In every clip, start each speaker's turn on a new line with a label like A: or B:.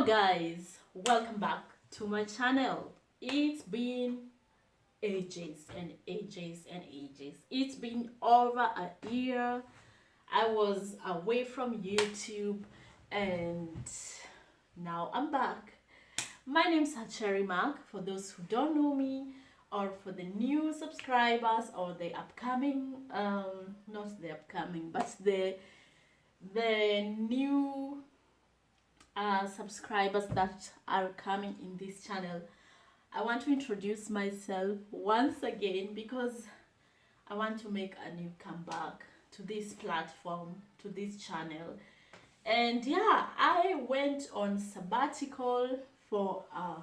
A: Hello guys, welcome back to my channel. It's been ages and ages and ages. It's been over a year. I was away from YouTube and now I'm back. My name's Cherry Mark for those who don't know me, or for the new subscribers or the upcoming not the upcoming but the new subscribers that are coming in this channel. I want to introduce myself once again because I want to make a new comeback to this platform, to this channel. And yeah, I went on sabbatical for a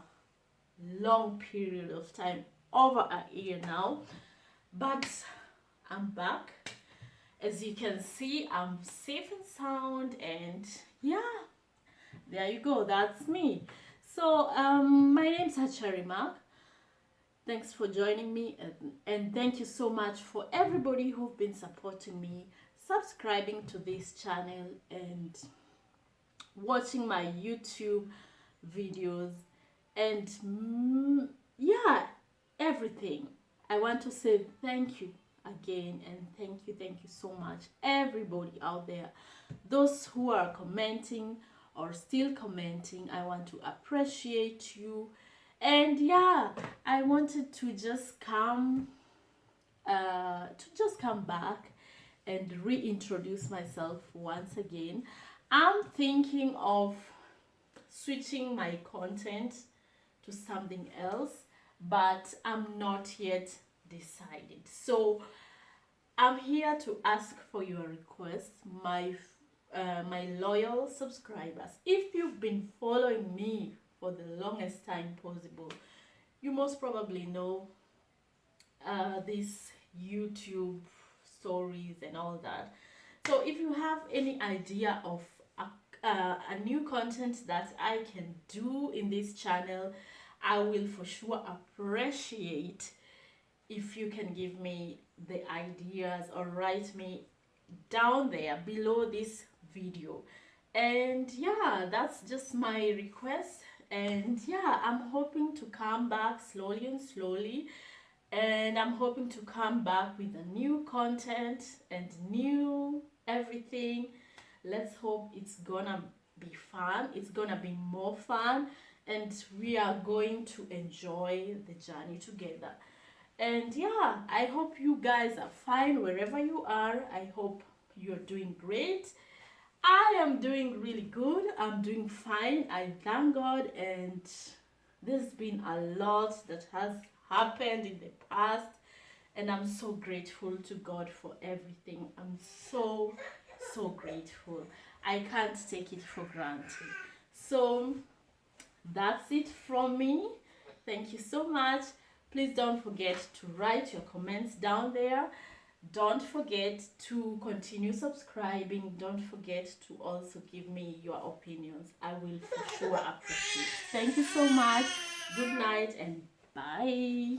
A: long period of time, over a year now, but I'm back. As you can see, I'm safe and sound, and yeah, there you go, that's me. So my name's Cherry Mark. Thanks for joining me, and thank you so much for everybody who've been supporting me, subscribing to this channel and watching my YouTube videos, and yeah, everything. I want to say thank you again, and thank you so much, everybody out there. Those who are commenting or still commenting, I want to appreciate you. And yeah, I wanted to just come back and reintroduce myself once again. I'm thinking of switching my content to something else, but I'm not yet decided. So I'm here to ask for your requests, my loyal subscribers. If you've been following me for the longest time possible, you most probably know these YouTube stories and all that. So if you have any idea of a new content that I can do in this channel, I will for sure appreciate if you can give me the ideas or write me down there below this video. And yeah, that's just my request. And yeah, I'm hoping to come back slowly and slowly, and I'm hoping to come back with a new content and new everything. Let's hope it's gonna be fun, it's gonna be more fun, and we are going to enjoy the journey together. And yeah, I hope you guys are fine wherever you are. I hope you're doing great. I am doing really good. I'm doing fine. I thank God. And there's been a lot that has happened in the past. And I'm so grateful to God for everything. I'm so grateful. I can't take it for granted. So that's it from me. Thank you so much. Please don't forget to write your comments down there. Don't forget to continue subscribing. Don't forget to also give me your opinions. I will for sure appreciate. Thank you so much. Good night and bye.